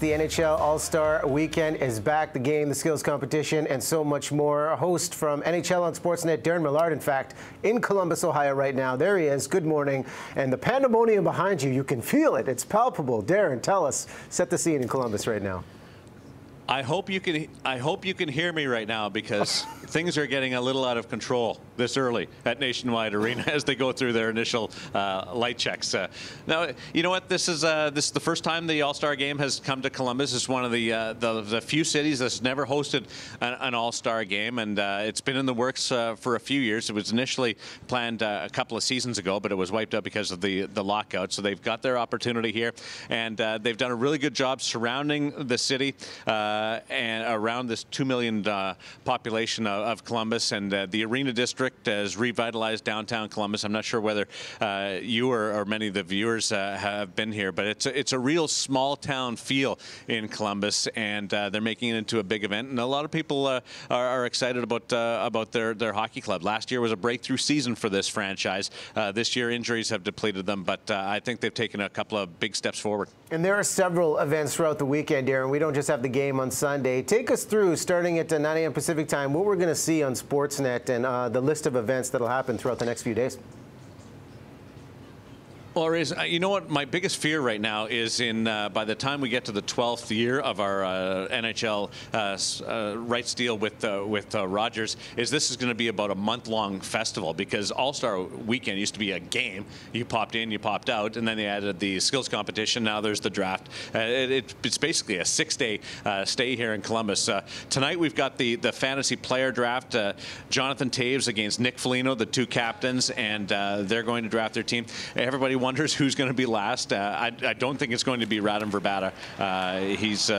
The NHL All-Star Weekend is back. The game, the skills competition, and so much more. A host from NHL on Sportsnet, Darren Millard, in fact, in Columbus, Ohio right now. There he is. Good morning. And the pandemonium behind you, you can feel it. It's palpable. Darren, tell us. Set the scene in Columbus right now. I hope you can hear me right now, because things are getting a little out of control this early at Nationwide Arena as they go through their initial light checks. Now, you know what? This is the first time the All-Star Game has come to Columbus. It's one of the few cities that's never hosted an All-Star Game, and it's been in the works for a few years. It was initially planned a couple of seasons ago, but it was wiped out because of the lockout. So they've got their opportunity here, and they've done a really good job surrounding the city and around this 2 million population of Columbus, and the Arena District has revitalized downtown Columbus. I'm not sure whether you or many of the viewers have been here, but it's a real small town feel in Columbus, and they're making it into a big event, and a lot of people are excited about their hockey club. Last year was a breakthrough season for this franchise. This year injuries have depleted them, but I think they've taken a couple of big steps forward. And there are several events throughout the weekend, Darren. We don't just have the game on Sunday. Take us through, starting at 9 a.m. Pacific time, what we're going to see on Sportsnet and the list of events that will happen throughout the next few days. Well, you know what? My biggest fear right now is by the time we get to the 12th year of our NHL rights deal with Rogers, this is going to be about a month-long festival, because All-Star Weekend used to be a game. You popped in, you popped out, and then they added the skills competition. Now there's the draft. It's basically a 6-day stay here in Columbus. Tonight we've got the fantasy player draft. Jonathan Toews against Nick Foligno, the two captains, and they're going to draft their team. Everybody wonders who's going to be last. I don't think it's going to be Radim Vrbata. He's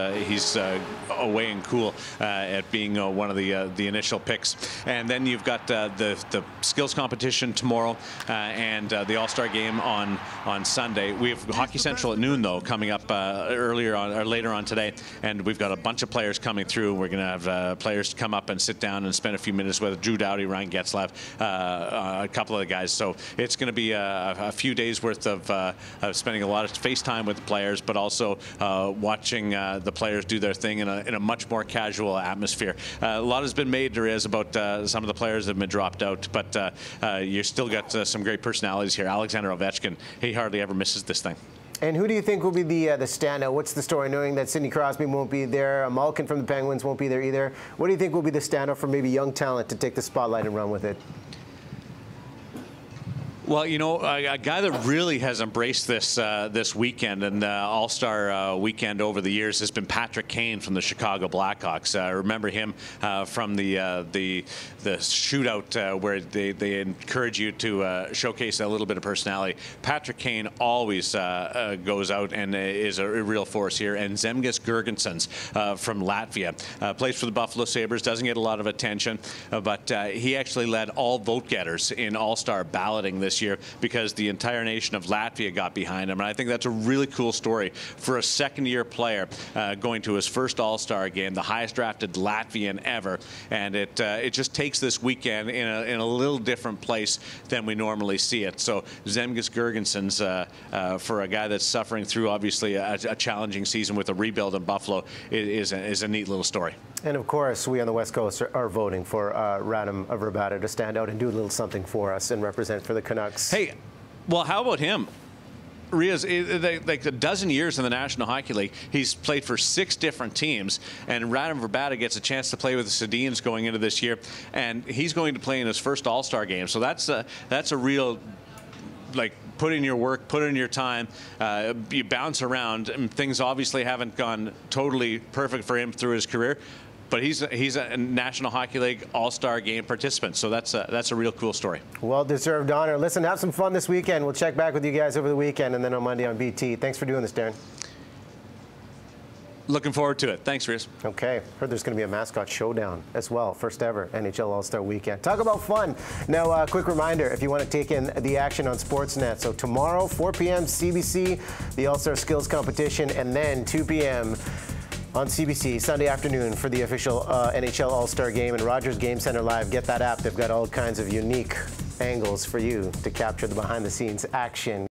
away and cool at being one of the initial picks. And then you've got the skills competition tomorrow and the All-Star Game on Sunday. We have Hockey Central at noon, though, coming up later on today, and we've got a bunch of players coming through. We're going to have players come up and sit down and spend a few minutes with Drew Doughty, Ryan Getzlaf, a couple of the guys. So it's going to be a few days worth of spending a lot of face time with the players, but also watching the players do their thing in a much more casual atmosphere. A lot has been made, there is, about some of the players that have been dropped out, but you still got some great personalities here. Alexander Ovechkin, he hardly ever misses this thing. And who do you think will be the standout? What's the story, knowing that Sidney Crosby won't be there, Malkin from the Penguins won't be there either? What do you think will be the standout for maybe young talent to take the spotlight and run with it? Well, you know, a guy that really has embraced this weekend and All-Star Weekend over the years has been Patrick Kane from the Chicago Blackhawks. I remember him from the shootout where they encourage you to showcase a little bit of personality. Patrick Kane always goes out and is a real force here. And Zemgus Girgensons from Latvia plays for the Buffalo Sabres, doesn't get a lot of attention, but he actually led all vote getters in All-Star balloting this year, because the entire nation of Latvia got behind him. And I think that's a really cool story for a second-year player going to his first All-Star game, the highest drafted Latvian ever. And it just takes this weekend in a little different place than we normally see it. So Zemgus Girgensons, for a guy that's suffering through obviously a challenging season with a rebuild in Buffalo, is a neat little story. And of course, we on the West Coast are voting for Radim Vrbata to stand out and do a little something for us and represent for the Canucks. Hey, well, how about him? Ria's like a dozen years in the National Hockey League. He's played for 6 different teams, and Radim Vrbata gets a chance to play with the Sedins going into this year, and he's going to play in his first All-Star game. So that's a real, like, put in your work, put in your time, you bounce around, and things obviously haven't gone totally perfect for him through his career. But he's a National Hockey League All-Star Game participant, so that's a real cool story. Well-deserved honor. Listen, have some fun this weekend. We'll check back with you guys over the weekend and then on Monday on BT. Thanks for doing this, Darren. Looking forward to it. Thanks, Reese. Okay. Heard there's going to be a mascot showdown as well. First ever NHL All-Star Weekend. Talk about fun. Now, quick reminder, if you want to take in the action on Sportsnet. So tomorrow, 4 p.m. CBC, the All-Star Skills Competition, and then 2 p.m. on CBC Sunday afternoon for the official NHL All-Star Game and Rogers Game Center Live. Get that app. They've got all kinds of unique angles for you to capture the behind-the-scenes action.